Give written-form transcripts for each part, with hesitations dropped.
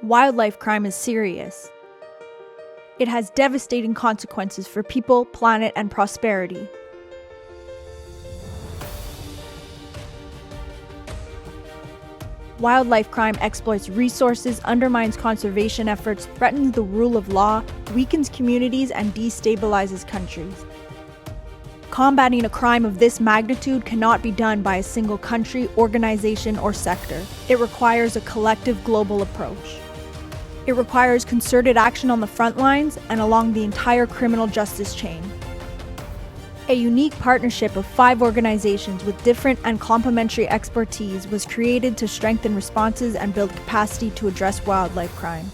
Wildlife crime is serious. It has devastating consequences for people, planet, and prosperity. Wildlife crime exploits resources, undermines conservation efforts, threatens the rule of law, weakens communities, and destabilizes countries. Combating a crime of this magnitude cannot be done by a single country, organization, or sector. It requires a collective global approach. It requires concerted action on the front lines and along the entire criminal justice chain. A unique partnership of 5 organizations with different and complementary expertise was created to strengthen responses and build capacity to address wildlife crime.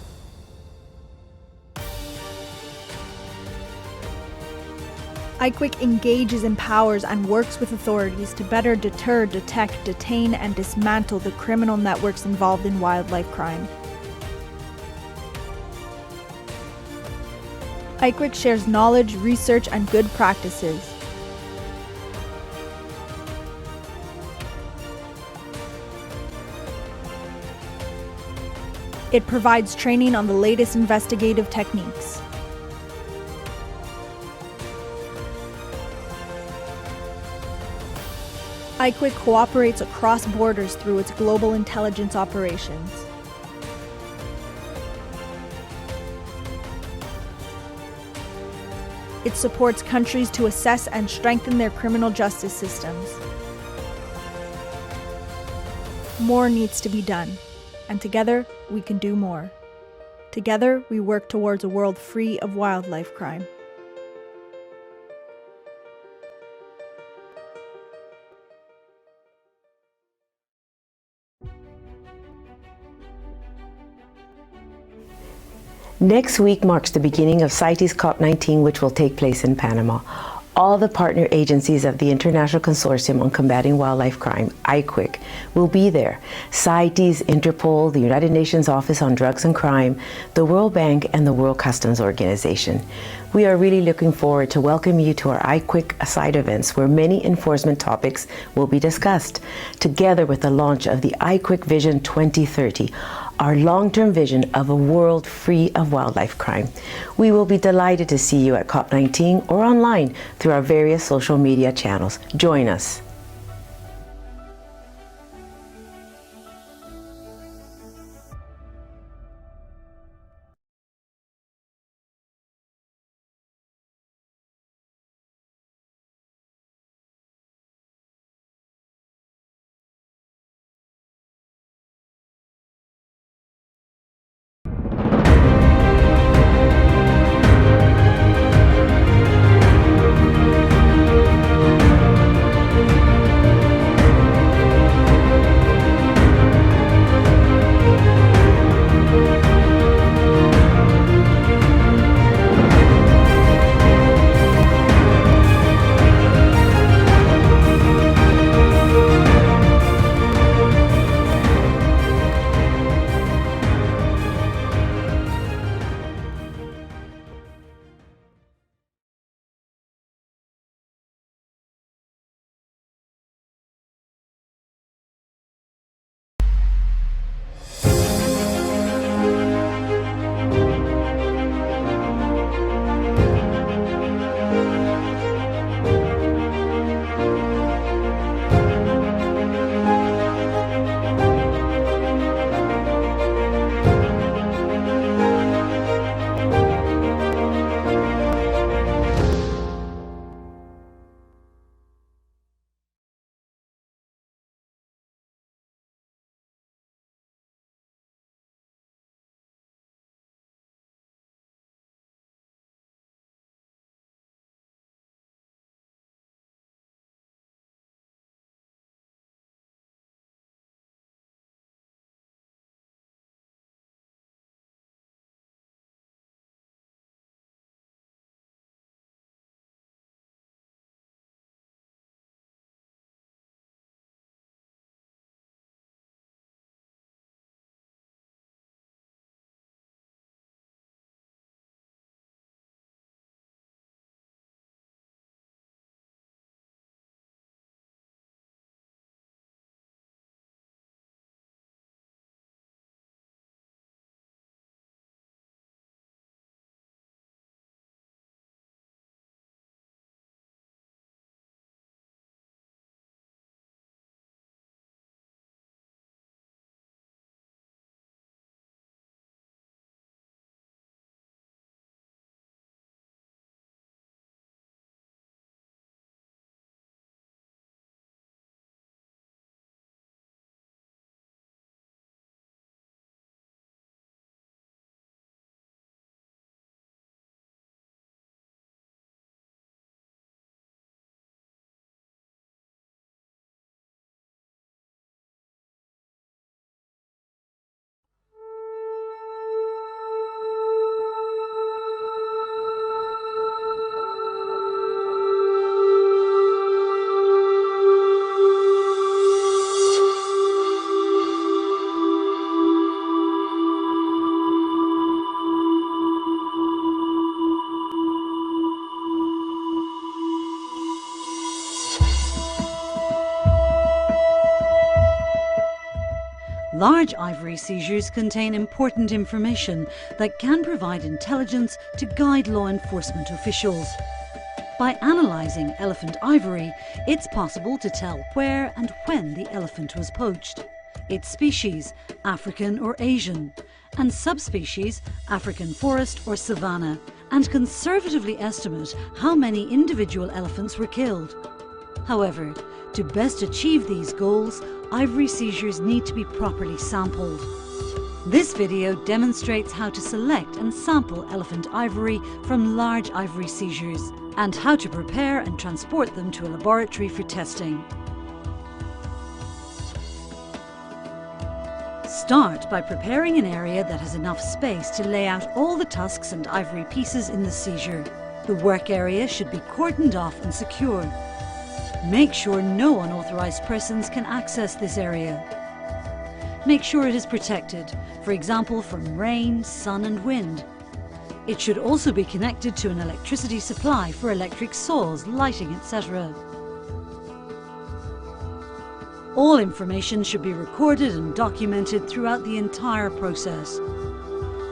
IQWiC engages, empowers, and works with authorities to better deter, detect, detain, and dismantle the criminal networks involved in wildlife crime. IQWiC shares knowledge, research, and good practices. It provides training on the latest investigative techniques. IQWiC cooperates across borders through its global intelligence operations. It supports countries to assess and strengthen their criminal justice systems. More needs to be done. And together, we can do more. Together, we work towards a world free of wildlife crime. Next week marks the beginning of CITES CoP19, which will take place in Panama. All the partner agencies of the International Consortium on Combating Wildlife Crime, IQWiC, will be there. CITES, Interpol, the United Nations Office on Drugs and Crime, the World Bank, and the World Customs Organization. We are really looking forward to welcoming you to our IQWiC side events where many enforcement topics will be discussed, together with the launch of the IQWiC Vision 2030, our long-term vision of a world free of wildlife crime. We will be delighted to see you at COP19 or online through our various social media channels. Join us. Large ivory seizures contain important information that can provide intelligence to guide law enforcement officials. By analysing elephant ivory, it's possible to tell where and when the elephant was poached, its species, African or Asian, and subspecies, African forest or savanna, and conservatively estimate how many individual elephants were killed. However, to best achieve these goals, ivory seizures need to be properly sampled. This video demonstrates how to select and sample elephant ivory from large ivory seizures, and how to prepare and transport them to a laboratory for testing. Start by preparing an area that has enough space to lay out all the tusks and ivory pieces in the seizure. The work area should be cordoned off and secure. Make sure no unauthorized persons can access this area. Make sure it is protected, for example from rain, sun and wind. It should also be connected to an electricity supply for electric saws, lighting, etc. All information should be recorded and documented throughout the entire process.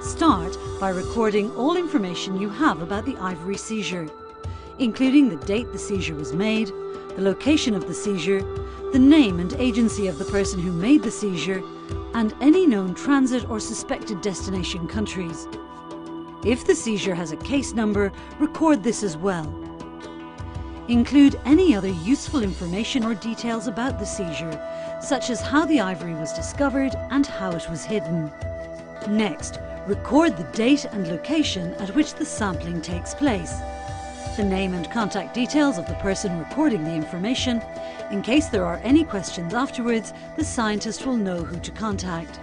Start by recording all information you have about the ivory seizure, including the date the seizure was made, the location of the seizure, the name and agency of the person who made the seizure, and any known transit or suspected destination countries. If the seizure has a case number, record this as well. Include any other useful information or details about the seizure, such as how the ivory was discovered and how it was hidden. Next, record the date and location at which the sampling takes place, the name and contact details of the person recording the information. In case there are any questions afterwards, the scientist will know who to contact.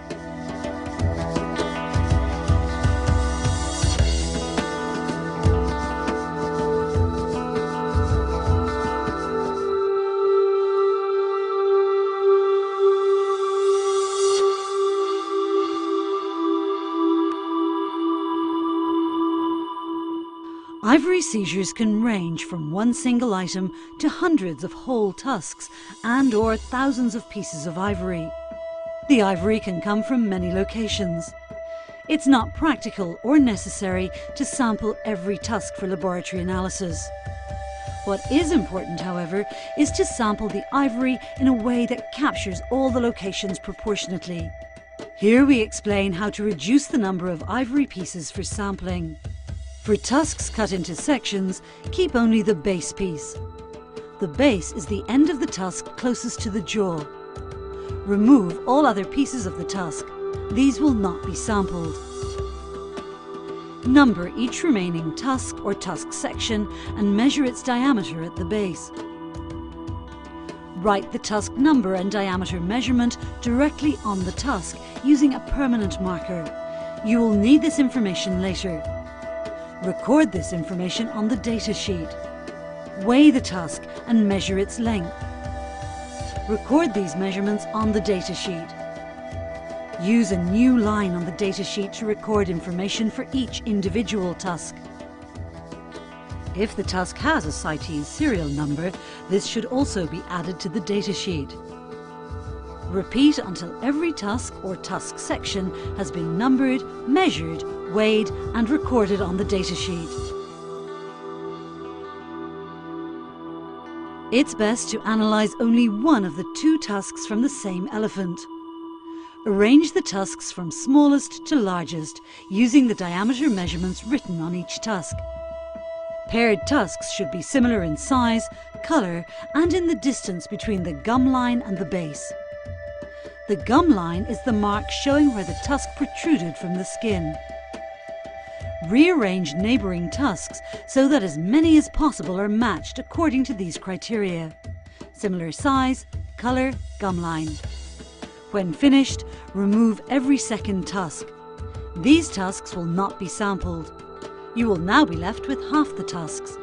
Ivory seizures can range from one single item to hundreds of whole tusks and/or thousands of pieces of ivory. The ivory can come from many locations. It's not practical or necessary to sample every tusk for laboratory analysis. What is important, however, is to sample the ivory in a way that captures all the locations proportionately. Here we explain how to reduce the number of ivory pieces for sampling. For tusks cut into sections, keep only the base piece. The base is the end of the tusk closest to the jaw. Remove all other pieces of the tusk. These will not be sampled. Number each remaining tusk or tusk section and measure its diameter at the base. Write the tusk number and diameter measurement directly on the tusk using a permanent marker. You will need this information later. Record this information on the data sheet. Weigh the tusk and measure its length. Record these measurements on the data sheet. Use a new line on the data sheet to record information for each individual tusk. If the tusk has a CITES serial number, this should also be added to the data sheet. Repeat until every tusk or tusk section has been numbered, measured, weighed and recorded on the data sheet. It's best to analyse only one of the two tusks from the same elephant. Arrange the tusks from smallest to largest, using the diameter measurements written on each tusk. Paired tusks should be similar in size, colour and in the distance between the gum line and the base. The gum line is the mark showing where the tusk protruded from the skin. Rearrange neighbouring tusks so that as many as possible are matched according to these criteria: similar size, colour, gum line. When finished, remove every second tusk. These tusks will not be sampled. You will now be left with half the tusks.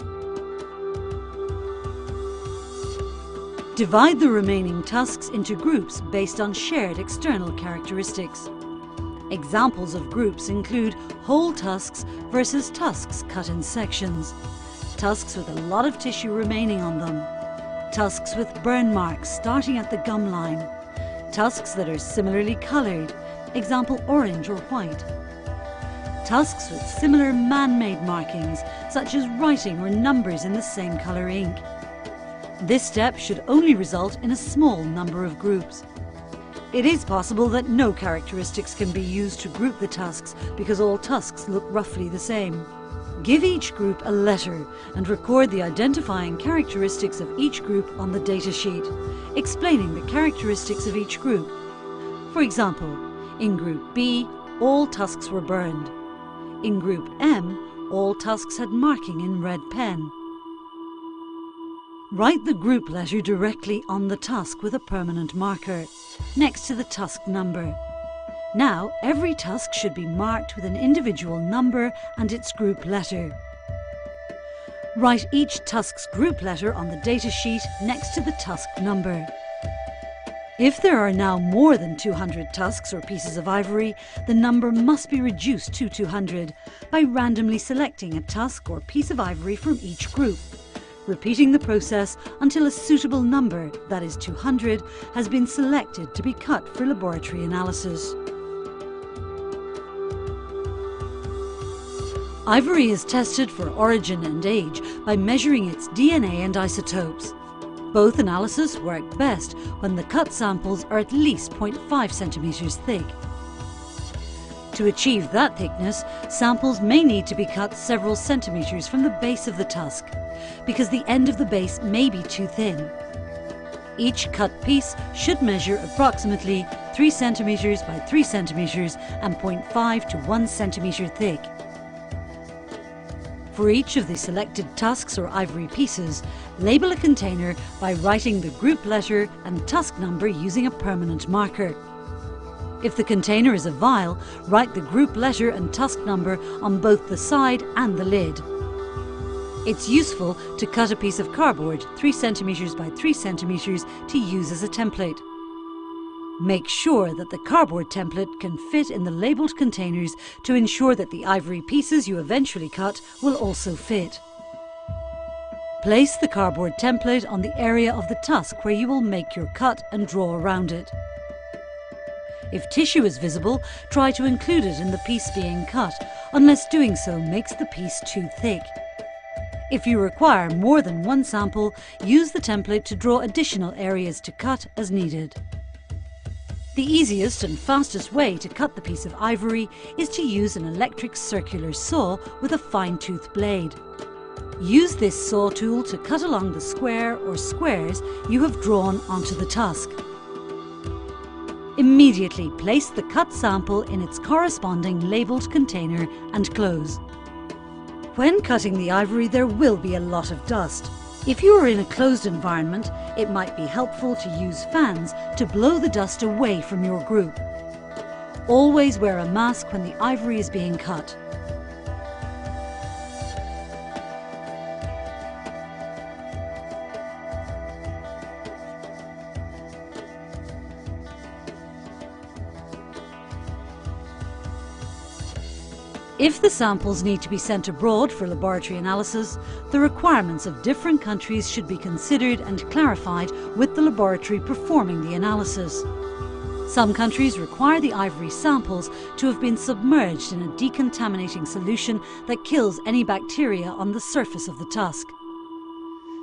Divide the remaining tusks into groups based on shared external characteristics. Examples of groups include whole tusks versus tusks cut in sections, tusks with a lot of tissue remaining on them, tusks with burn marks starting at the gum line, tusks that are similarly coloured, example orange or white. Tusks with similar man-made markings, such as writing or numbers in the same colour ink. This step should only result in a small number of groups. It is possible that no characteristics can be used to group the tusks because all tusks look roughly the same. Give each group a letter and record the identifying characteristics of each group on the datasheet, explaining the characteristics of each group. For example, in Group B, all tusks were burned. In Group M, all tusks had marking in red pen. Write the group letter directly on the tusk with a permanent marker, next to the tusk number. Now, every tusk should be marked with an individual number and its group letter. Write each tusk's group letter on the datasheet next to the tusk number. If there are now more than 200 tusks or pieces of ivory, the number must be reduced to 200 by randomly selecting a tusk or piece of ivory from each group, repeating the process until a suitable number, that is 200, has been selected to be cut for laboratory analysis. Ivory is tested for origin and age by measuring its DNA and isotopes. Both analyses work best when the cut samples are at least 0.5 centimeters thick. To achieve that thickness, samples may need to be cut several centimeters from the base of the tusk, because the end of the base may be too thin. Each cut piece should measure approximately 3 centimeters by 3 centimeters and 0.5 to 1 centimeter thick. For each of the selected tusks or ivory pieces, label a container by writing the group letter and tusk number using a permanent marker. If the container is a vial, write the group letter and tusk number on both the side and the lid. It's useful to cut a piece of cardboard 3 centimeters by 3 centimeters to use as a template. Make sure that the cardboard template can fit in the labelled containers to ensure that the ivory pieces you eventually cut will also fit. Place the cardboard template on the area of the tusk where you will make your cut and draw around it. If tissue is visible, try to include it in the piece being cut, unless doing so makes the piece too thick. If you require more than one sample, use the template to draw additional areas to cut as needed. The easiest and fastest way to cut the piece of ivory is to use an electric circular saw with a fine-tooth blade. Use this saw tool to cut along the square or squares you have drawn onto the tusk. Immediately place the cut sample in its corresponding labelled container and close. When cutting the ivory, there will be a lot of dust. If you are in a closed environment, it might be helpful to use fans to blow the dust away from your group. Always wear a mask when the ivory is being cut. If the samples need to be sent abroad for laboratory analysis, the requirements of different countries should be considered and clarified with the laboratory performing the analysis. Some countries require the ivory samples to have been submerged in a decontaminating solution that kills any bacteria on the surface of the tusk.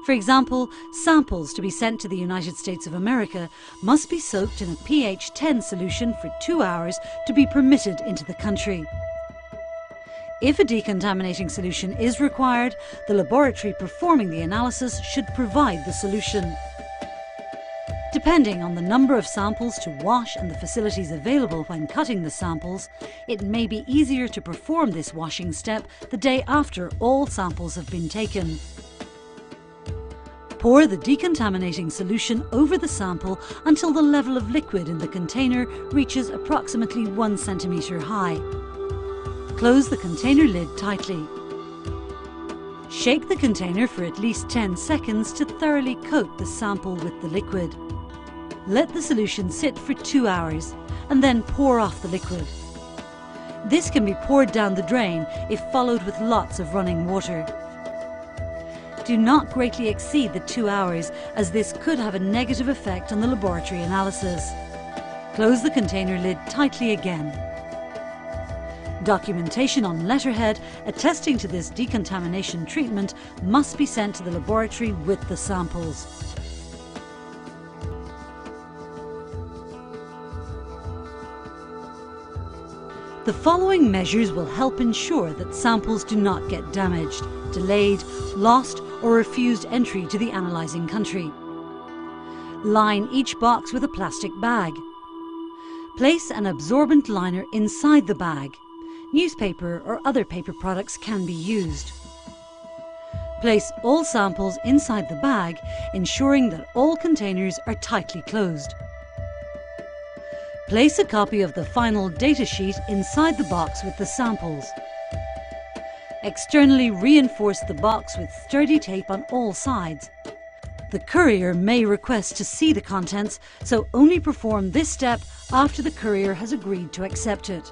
For example, samples to be sent to the United States of America must be soaked in a pH 10 solution for 2 hours to be permitted into the country. If a decontaminating solution is required, the laboratory performing the analysis should provide the solution. Depending on the number of samples to wash and the facilities available when cutting the samples, it may be easier to perform this washing step the day after all samples have been taken. Pour the decontaminating solution over the sample until the level of liquid in the container reaches approximately 1 centimeter high. Close the container lid tightly. Shake the container for at least 10 seconds to thoroughly coat the sample with the liquid. Let the solution sit for 2 hours and then pour off the liquid. This can be poured down the drain if followed with lots of running water. Do not greatly exceed the 2 hours, as this could have a negative effect on the laboratory analysis. Close the container lid tightly again. Documentation on letterhead attesting to this decontamination treatment must be sent to the laboratory with the samples. The following measures will help ensure that samples do not get damaged, delayed, lost, or refused entry to the analysing country. Line each box with a plastic bag. Place an absorbent liner inside the bag. Newspaper or other paper products can be used. Place all samples inside the bag, ensuring that all containers are tightly closed. Place a copy of the final data sheet inside the box with the samples. Externally reinforce the box with sturdy tape on all sides. The courier may request to see the contents, so only perform this step after the courier has agreed to accept it.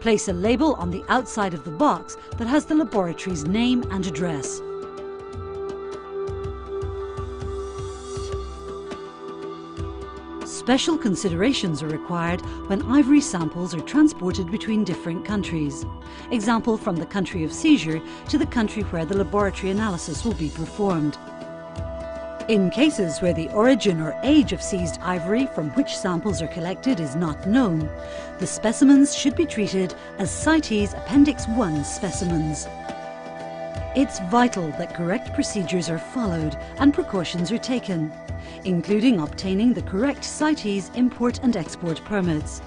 Place a label on the outside of the box that has the laboratory's name and address. Special considerations are required when ivory samples are transported between different countries. Example, from the country of seizure to the country where the laboratory analysis will be performed. In cases where the origin or age of seized ivory from which samples are collected is not known, the specimens should be treated as CITES Appendix 1 specimens. It's vital that correct procedures are followed and precautions are taken, including obtaining the correct CITES import and export permits.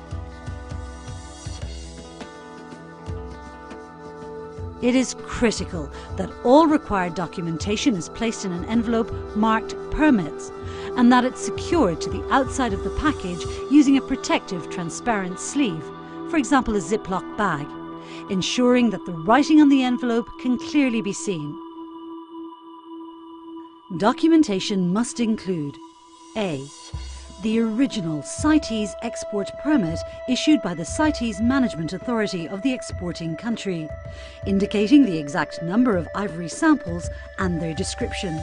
It is critical that all required documentation is placed in an envelope marked Permits, and that it's secured to the outside of the package using a protective transparent sleeve, for example a Ziploc bag, ensuring that the writing on the envelope can clearly be seen. Documentation must include A. The original CITES export permit issued by the CITES Management Authority of the exporting country, indicating the exact number of ivory samples and their description.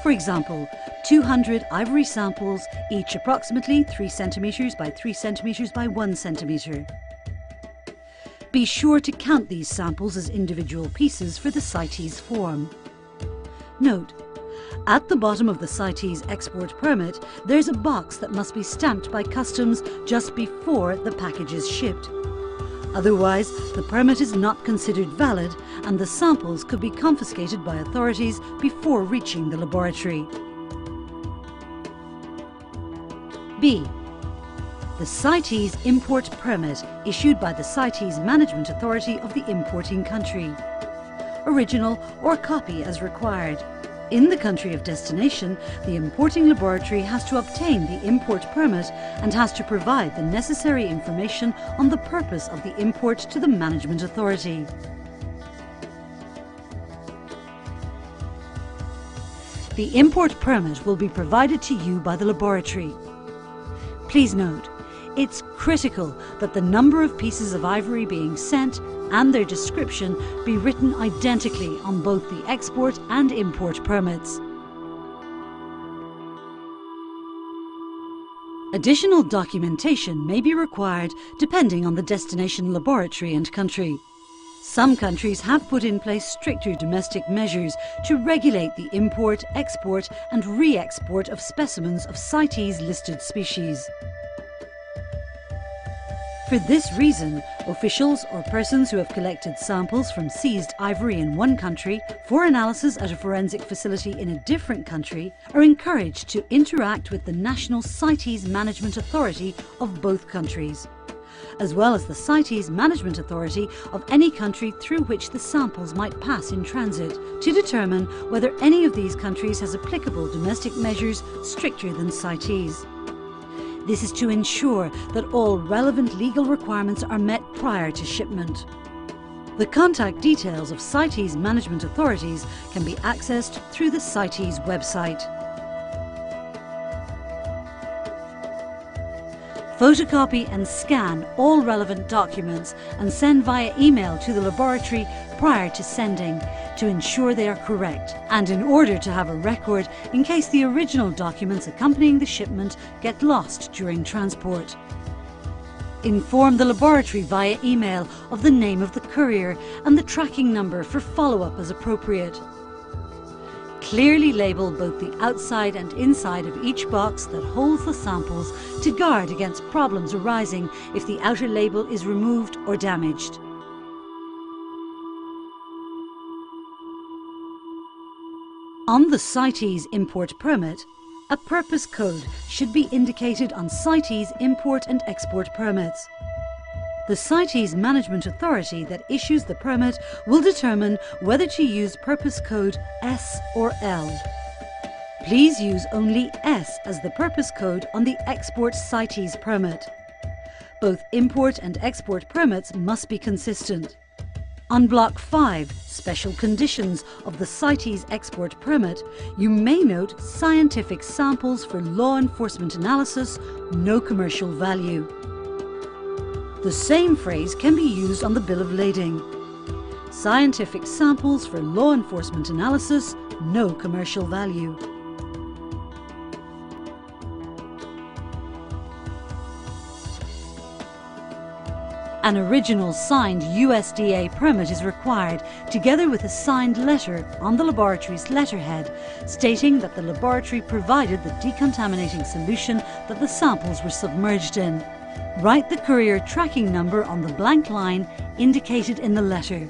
For example, 200 ivory samples, each approximately 3 centimetres by 3 centimetres by 1 centimetre. Be sure to count these samples as individual pieces for the CITES form. Note: at the bottom of the CITES export permit, there's a box that must be stamped by customs just before the package is shipped. Otherwise, the permit is not considered valid and the samples could be confiscated by authorities before reaching the laboratory. B. The CITES import permit issued by the CITES Management Authority of the importing country. Original or copy as required. In the country of destination, the importing laboratory has to obtain the import permit and has to provide the necessary information on the purpose of the import to the management authority. The import permit will be provided to you by the laboratory. Please note, it's critical that the number of pieces of ivory being sent and their description be written identically on both the export and import permits. Additional documentation may be required depending on the destination laboratory and country. Some countries have put in place stricter domestic measures to regulate the import, export and re-export of specimens of CITES listed species. For this reason, officials or persons who have collected samples from seized ivory in one country for analysis at a forensic facility in a different country are encouraged to interact with the national CITES Management Authority of both countries, as well as the CITES Management Authority of any country through which the samples might pass in transit, to determine whether any of these countries has applicable domestic measures stricter than CITES. This is to ensure that all relevant legal requirements are met prior to shipment. The contact details of CITES management authorities can be accessed through the CITES website. Photocopy and scan all relevant documents and send via email to the laboratory prior to sending to ensure they are correct, and in order to have a record in case the original documents accompanying the shipment get lost during transport. Inform the laboratory via email of the name of the courier and the tracking number for follow-up as appropriate. Clearly label both the outside and inside of each box that holds the samples to guard against problems arising if the outer label is removed or damaged. On the CITES import permit, a purpose code should be indicated on CITES import and export permits. The CITES Management Authority that issues the permit will determine whether to use purpose code S or L. Please use only S as the purpose code on the export CITES permit. Both import and export permits must be consistent. On Block 5, Special Conditions of the CITES export permit, you may note scientific samples for law enforcement analysis, no commercial value. The same phrase can be used on the bill of lading. Scientific samples for law enforcement analysis, no commercial value. An original signed USDA permit is required, together with a signed letter on the laboratory's letterhead, stating that the laboratory provided the decontaminating solution that the samples were submerged in. Write the courier tracking number on the blank line indicated in the letter.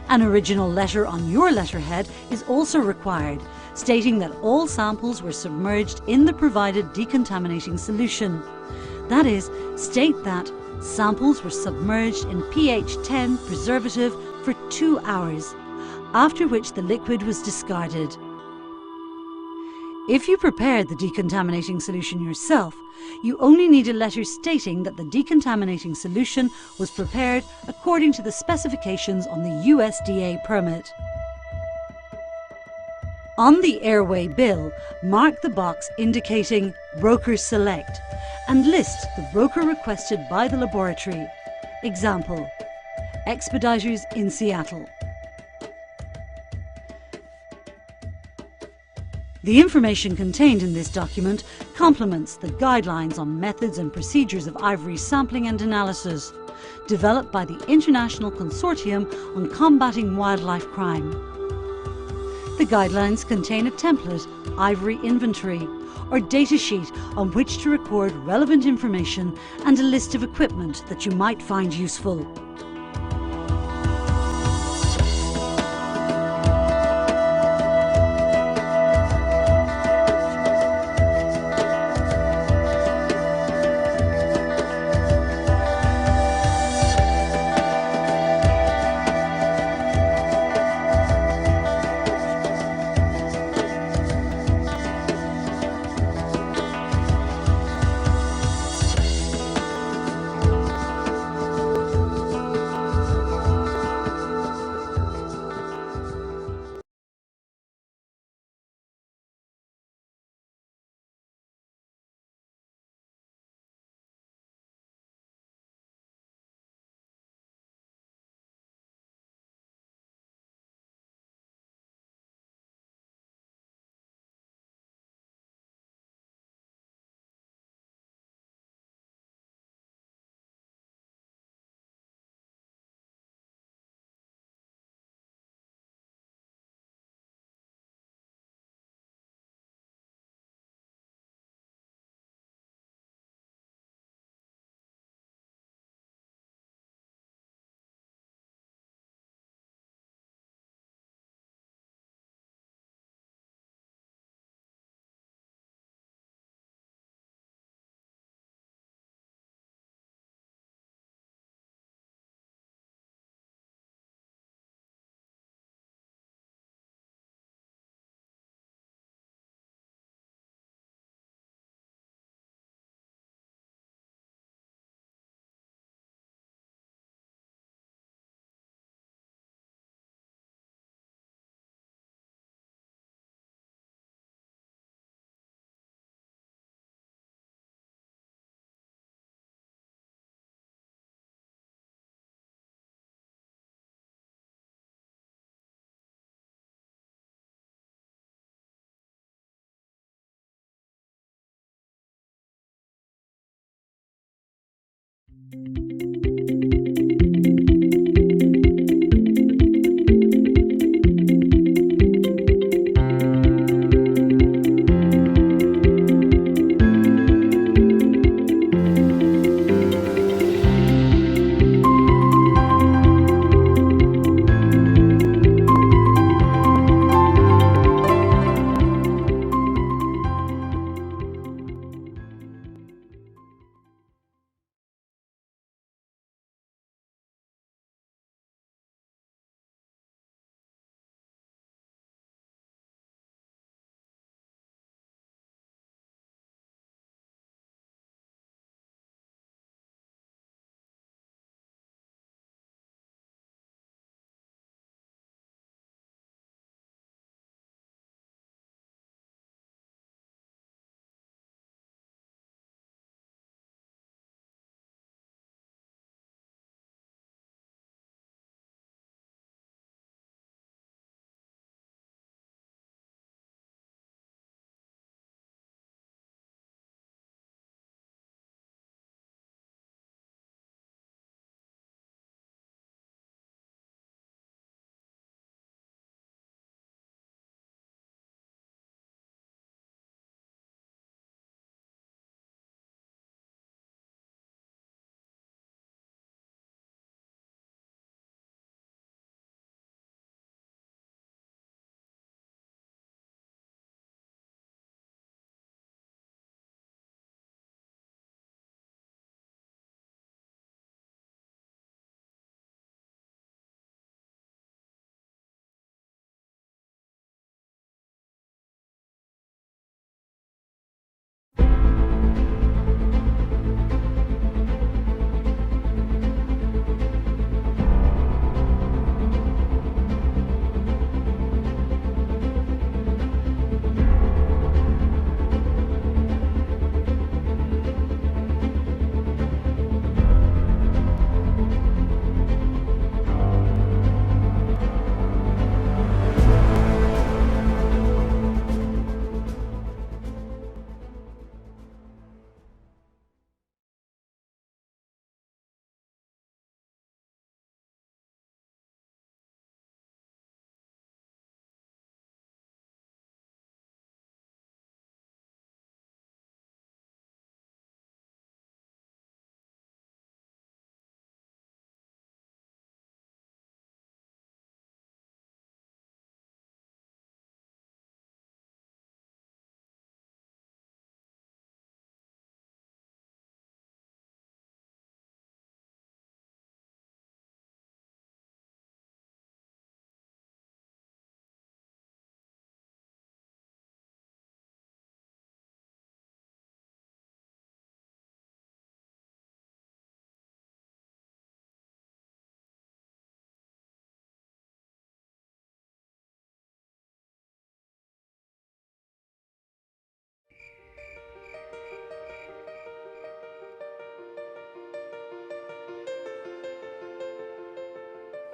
An original letter on your letterhead is also required, stating that all samples were submerged in the provided decontaminating solution. That is, state that samples were submerged in pH 10 preservative for 2 hours, after which the liquid was discarded. If you prepared the decontaminating solution yourself, you only need a letter stating that the decontaminating solution was prepared according to the specifications on the USDA permit. On the airway bill, mark the box indicating Broker Select and list the broker requested by the laboratory. Example: Expeditors in Seattle. The information contained in this document complements the guidelines on methods and procedures of ivory sampling and analysis, developed by the International Consortium on Combating Wildlife Crime. The guidelines contain a template, ivory inventory, or datasheet on which to record relevant information and a list of equipment that you might find useful.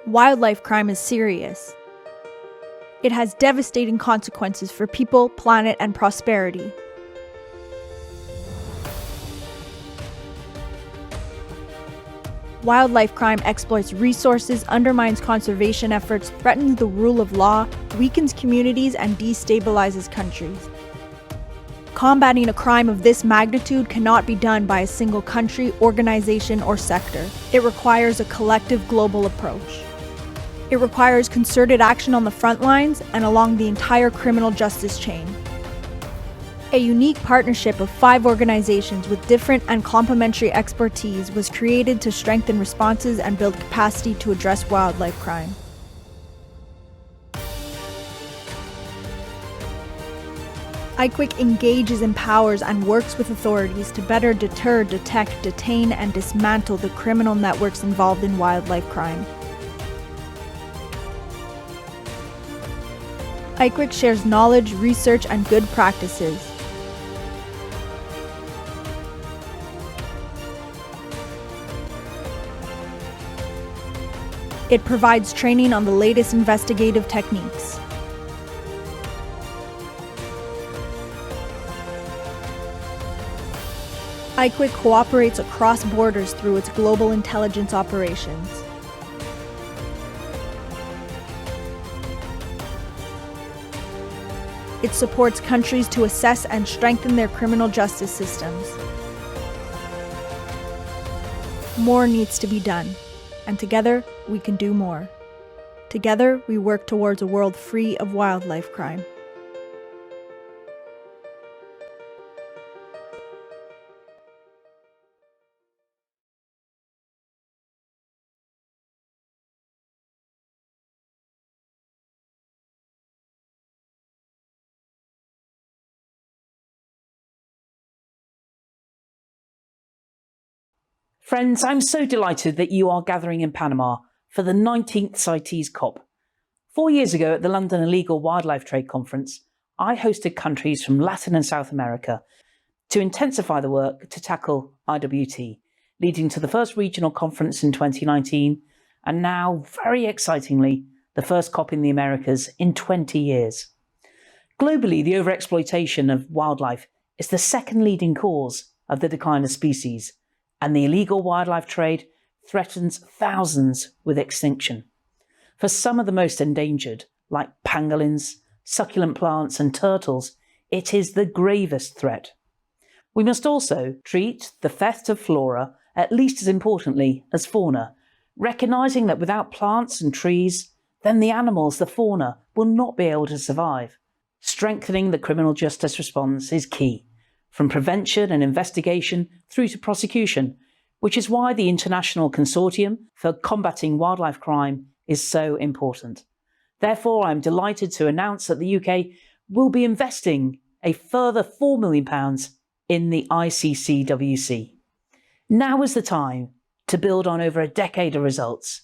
Wildlife crime is serious. It has devastating consequences for people, planet, and prosperity. Wildlife crime exploits resources, undermines conservation efforts, threatens the rule of law, weakens communities, and destabilizes countries. Combating a crime of this magnitude cannot be done by a single country, organization, or sector. It requires a collective global approach. It requires concerted action on the front lines and along the entire criminal justice chain. A unique partnership of 5 organizations with different and complementary expertise was created to strengthen responses and build capacity to address wildlife crime. IQWIC engages, empowers, and works with authorities to better deter, detect, detain, and dismantle the criminal networks involved in wildlife crime. IQWIC shares knowledge, research, and good practices. It provides training on the latest investigative techniques. IQIC cooperates across borders through its global intelligence operations. It supports countries to assess and strengthen their criminal justice systems. More needs to be done, and together we can do more. Together we work towards a world free of wildlife crime. Friends, I'm so delighted that you are gathering in Panama for the 19th CITES COP. 4 years ago at the London Illegal Wildlife Trade Conference, I hosted countries from Latin and South America to intensify the work to tackle IWT, leading to the first regional conference in 2019, and now, very excitingly, the first COP in the Americas in 20 years. Globally, the overexploitation of wildlife is the second leading cause of the decline of species, and the illegal wildlife trade threatens thousands with extinction. For some of the most endangered, like pangolins, succulent plants and turtles, it is the gravest threat. We must also treat the theft of flora at least as importantly as fauna, recognising that without plants and trees, then the animals, the fauna, will not be able to survive. Strengthening the criminal justice response is key, from prevention and investigation through to prosecution, which is why the International Consortium for Combating Wildlife Crime is so important. Therefore, I'm delighted to announce that the UK will be investing a further £4 million in the ICCWC. Now is the time to build on over a decade of results,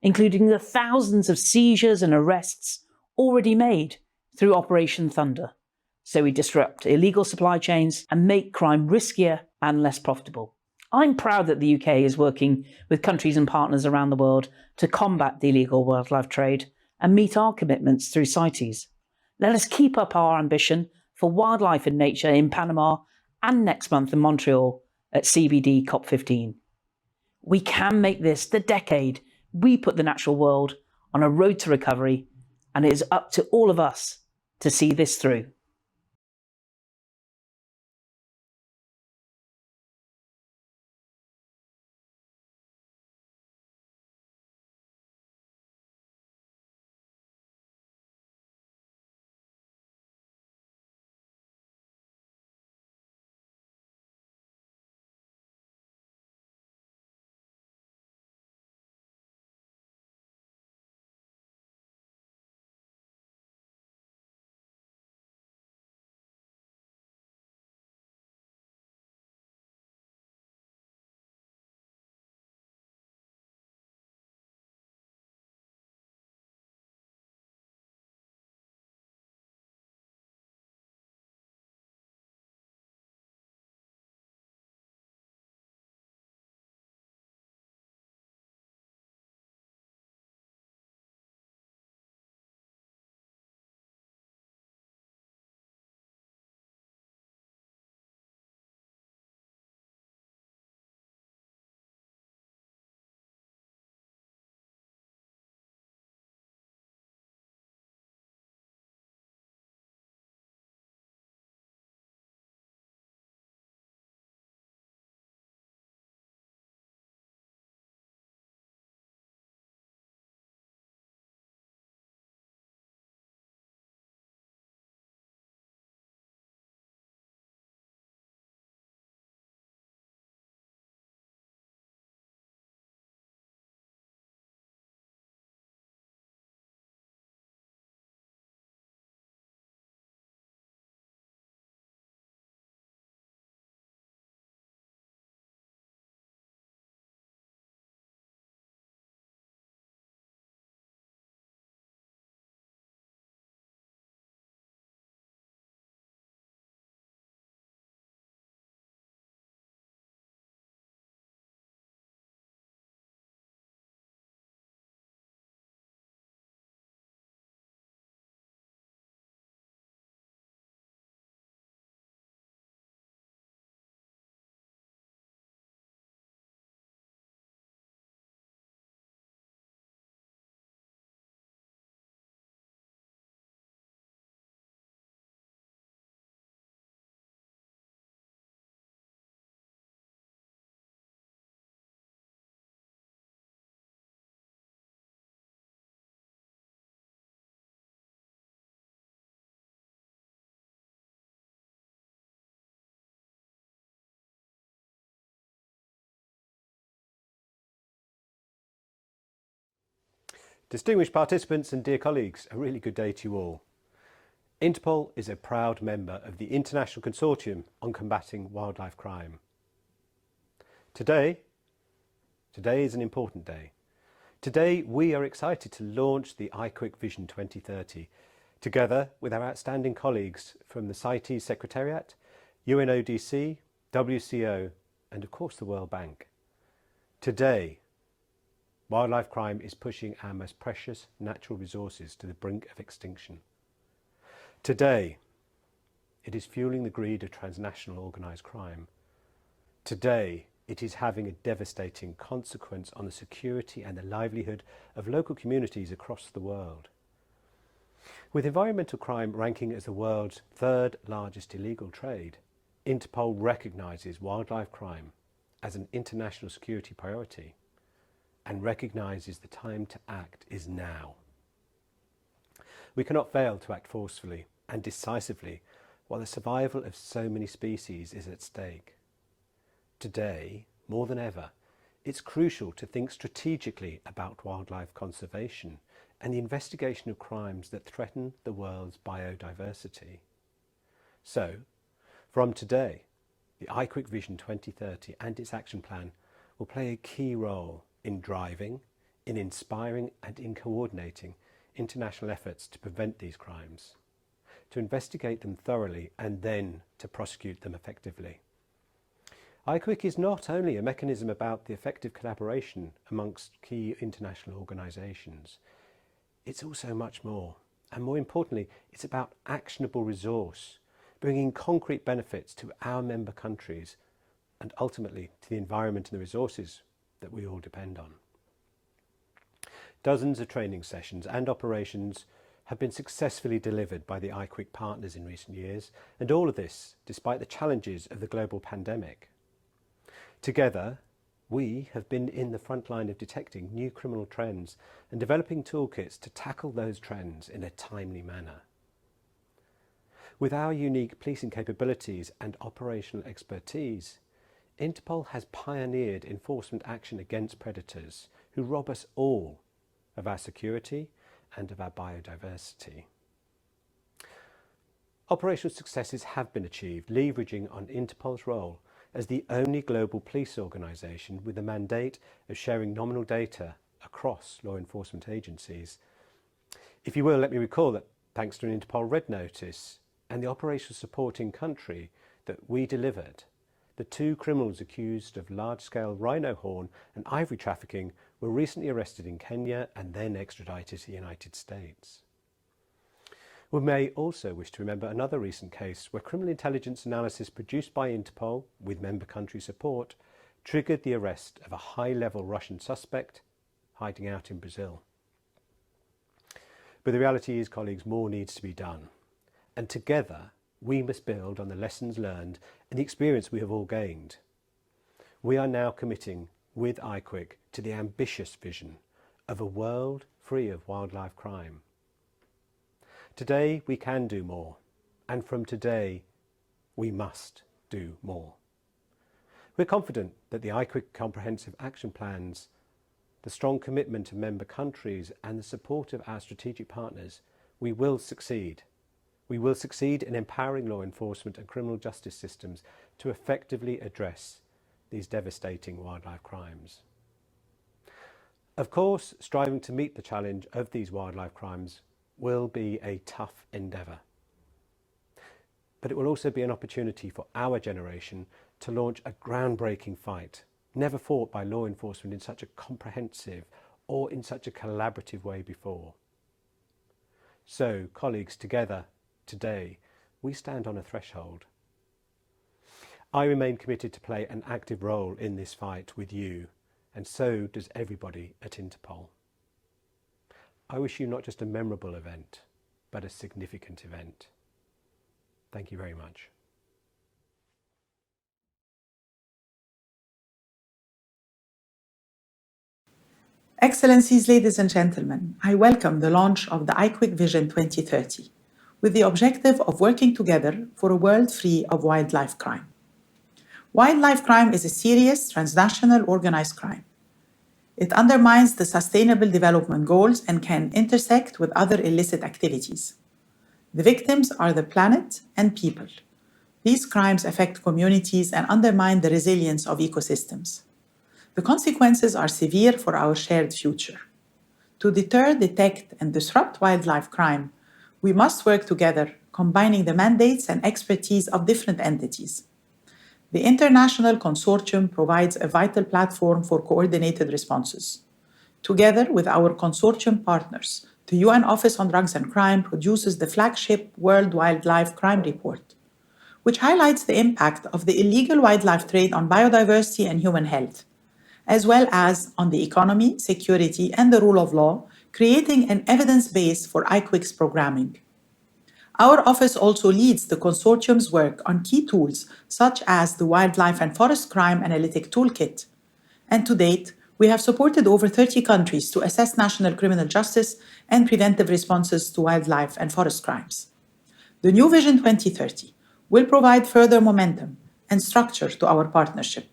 including the thousands of seizures and arrests already made through Operation Thunder, so we disrupt illegal supply chains and make crime riskier and less profitable. I'm proud that the UK is working with countries and partners around the world to combat the illegal wildlife trade and meet our commitments through CITES. Let us keep up our ambition for wildlife and nature in Panama and next month in Montreal at CBD COP15. We can make this the decade we put the natural world on a road to recovery, and it is up to all of us to see this through. Distinguished participants and dear colleagues, a really good day to you all. Interpol is a proud member of the International Consortium on Combating Wildlife Crime. Today is an important day. Today we are excited to launch the IQIC Vision 2030, together with our outstanding colleagues from the CITES Secretariat, UNODC, WCO and of course the World Bank. Today, wildlife crime is pushing our most precious natural resources to the brink of extinction. Today, it is fueling the greed of transnational organised crime. Today, it is having a devastating consequence on the security and the livelihood of local communities across the world. With environmental crime ranking as the world's third largest illegal trade, Interpol recognises wildlife crime as an international security priority and recognises the time to act is now. We cannot fail to act forcefully and decisively while the survival of so many species is at stake. Today, more than ever, it's crucial to think strategically about wildlife conservation and the investigation of crimes that threaten the world's biodiversity. So, from today, the IQIC Vision 2030 and its action plan will play a key role in driving, in inspiring and in coordinating international efforts to prevent these crimes, to investigate them thoroughly and then to prosecute them effectively. IQIC is not only a mechanism about the effective collaboration amongst key international organisations, it's also much more. And more importantly, it's about actionable resource, bringing concrete benefits to our member countries and ultimately to the environment and the resources that we all depend on. Dozens of training sessions and operations have been successfully delivered by the IQIC partners in recent years, and all of this despite the challenges of the global pandemic. Together, we have been in the front line of detecting new criminal trends and developing toolkits to tackle those trends in a timely manner. With our unique policing capabilities and operational expertise, Interpol has pioneered enforcement action against predators who rob us all of our security and of our biodiversity. Operational successes have been achieved, leveraging on Interpol's role as the only global police organisation with the mandate of sharing nominal data across law enforcement agencies. If you will, let me recall that thanks to an Interpol Red Notice and the operational support in country that we delivered, the two criminals accused of large-scale rhino horn and ivory trafficking were recently arrested in Kenya and then extradited to the United States. We may also wish to remember another recent case where criminal intelligence analysis produced by Interpol, with member country support, triggered the arrest of a high-level Russian suspect hiding out in Brazil. But the reality is, colleagues, more needs to be done. And together, we must build on the lessons learned and the experience we have all gained. We are now committing with IQIC to the ambitious vision of a world free of wildlife crime. Today we can do more, and from today we must do more. We're confident that the IQIC comprehensive action plans, the strong commitment of member countries and the support of our strategic partners, we will succeed. We will succeed in empowering law enforcement and criminal justice systems to effectively address these devastating wildlife crimes. Of course, striving to meet the challenge of these wildlife crimes will be a tough endeavour. But it will also be an opportunity for our generation to launch a groundbreaking fight, never fought by law enforcement in such a comprehensive or in such a collaborative way before. So, colleagues, together, today, we stand on a threshold. I remain committed to play an active role in this fight with you, and so does everybody at Interpol. I wish you not just a memorable event, but a significant event. Thank you very much. Excellencies, ladies and gentlemen, I welcome the launch of the IQIC Vision 2030, with the objective of working together for a world free of wildlife crime. Wildlife crime is a serious transnational organized crime. It undermines the Sustainable Development Goals and can intersect with other illicit activities. The victims are the planet and people. These crimes affect communities and undermine the resilience of ecosystems. The consequences are severe for our shared future. To deter, detect, and disrupt wildlife crime, we must work together, combining the mandates and expertise of different entities. The international consortium provides a vital platform for coordinated responses. Together with our consortium partners, the UN Office on Drugs and Crime produces the flagship World Wildlife Crime Report, which highlights the impact of the illegal wildlife trade on biodiversity and human health, as well as on the economy, security, and the rule of law, creating an evidence base for IQWIC's programming. Our office also leads the consortium's work on key tools such as the Wildlife and Forest Crime Analytic Toolkit. And to date, we have supported over 30 countries to assess national criminal justice and preventive responses to wildlife and forest crimes. The new Vision 2030 will provide further momentum and structure to our partnership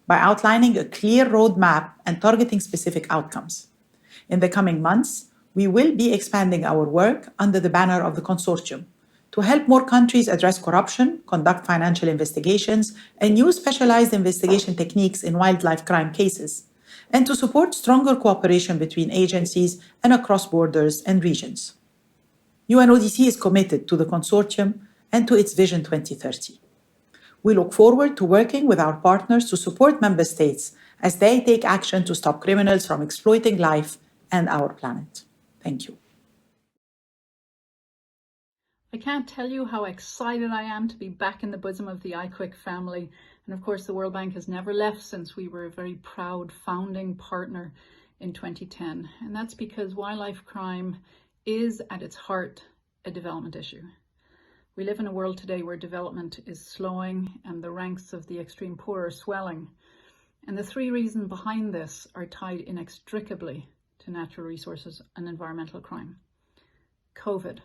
by outlining a clear roadmap and targeting specific outcomes. In the coming months, we will be expanding our work under the banner of the consortium to help more countries address corruption, conduct financial investigations, and use specialized investigation techniques in wildlife crime cases, and to support stronger cooperation between agencies and across borders and regions. UNODC is committed to the consortium and to its Vision 2030. We look forward to working with our partners to support member states as they take action to stop criminals from exploiting life and our planet. Thank you. I can't tell you how excited I am to be back in the bosom of the IQWIC family. And of course, the World Bank has never left since we were a very proud founding partner in 2010. And that's because wildlife crime is at its heart a development issue. We live in a world today where development is slowing and the ranks of the extreme poor are swelling. And the three reasons behind this are tied inextricably to natural resources and environmental crime. COVID.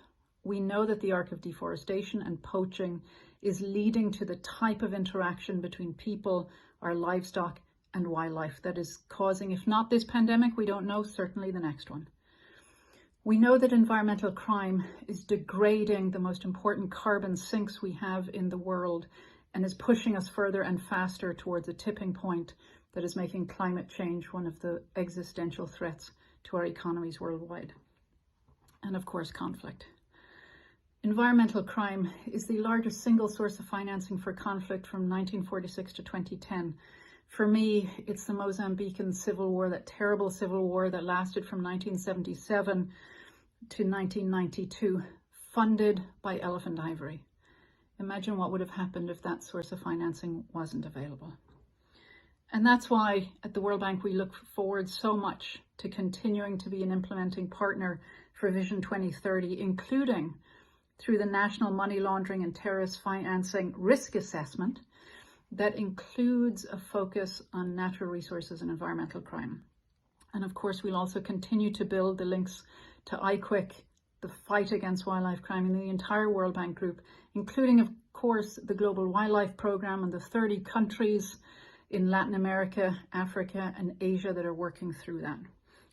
We know that the arc of deforestation and poaching is leading to the type of interaction between people, our livestock, and wildlife that is causing, if not this pandemic, we don't know, certainly the next one. We know that environmental crime is degrading the most important carbon sinks we have in the world and is pushing us further and faster towards a tipping point that is making climate change one of the existential threats to our economies worldwide. And of course, conflict. Environmental crime is the largest single source of financing for conflict from 1946 to 2010. For me, it's the Mozambican civil war, that terrible civil war that lasted from 1977 to 1992, funded by elephant ivory. Imagine what would have happened if that source of financing wasn't available. And that's why at the World Bank we look forward so much to continuing to be an implementing partner for Vision 2030, including through the National Money Laundering and Terrorist Financing Risk Assessment that includes a focus on natural resources and environmental crime. And of course, we'll also continue to build the links to IQWIC, the fight against wildlife crime in the entire World Bank Group, including, of course, the Global Wildlife Programme and the 30 countries in Latin America, Africa, and Asia that are working through that.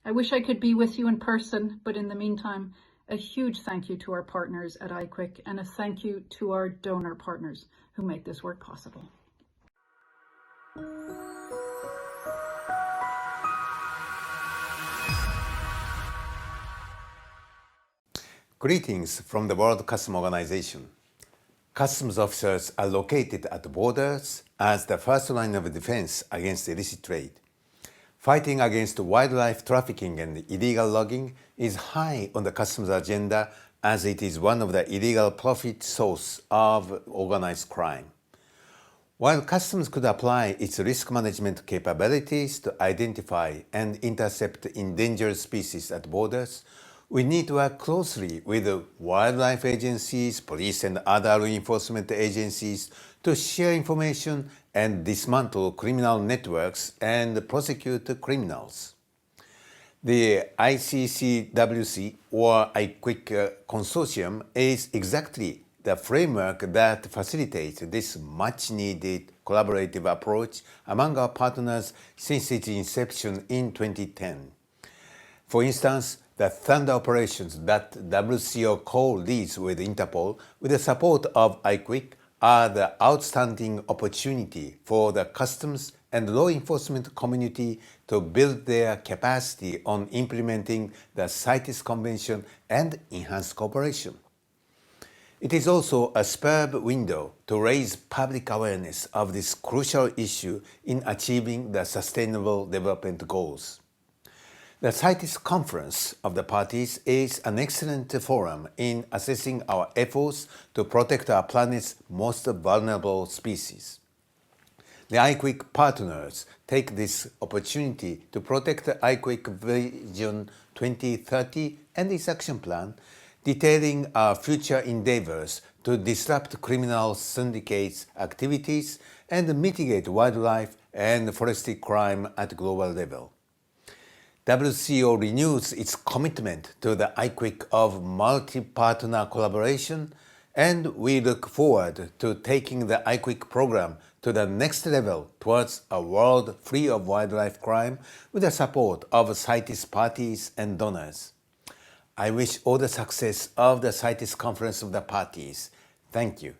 I wish I could be with you in person, but in the meantime, a huge thank you to our partners at IQWIC and a thank you to our donor partners who make this work possible. Greetings from the World Customs Organization. Customs officers are located at the borders as the first line of defense against illicit trade. Fighting against wildlife trafficking and illegal logging is high on the customs agenda as it is one of the illegal profit source of organized crime. While customs could apply its risk management capabilities to identify and intercept endangered species at borders, we need to work closely with wildlife agencies, police and other law enforcement agencies to share information and dismantle criminal networks and prosecute criminals. The ICCWC or IQWIC consortium is exactly the framework that facilitates this much-needed collaborative approach among our partners since its inception in 2010. For instance, the Thunder operations that WCO co-leads with Interpol with the support of IQIC are the outstanding opportunity for the customs and law enforcement community to build their capacity on implementing the CITES Convention and enhance cooperation. It is also a superb window to raise public awareness of this crucial issue in achieving the Sustainable Development Goals. The CITES Conference of the Parties is an excellent forum in assessing our efforts to protect our planet's most vulnerable species. The IQIC partners take this opportunity to protect the IQIC Vision 2030 and its action plan, detailing our future endeavors to disrupt criminal syndicates' activities and mitigate wildlife and forestry crime at global level. WCO renews its commitment to the IQIC of multi-partner collaboration, and we look forward to taking the IQIC program to the next level towards a world free of wildlife crime with the support of CITES parties and donors. I wish all the success of the CITES Conference of the Parties. Thank you.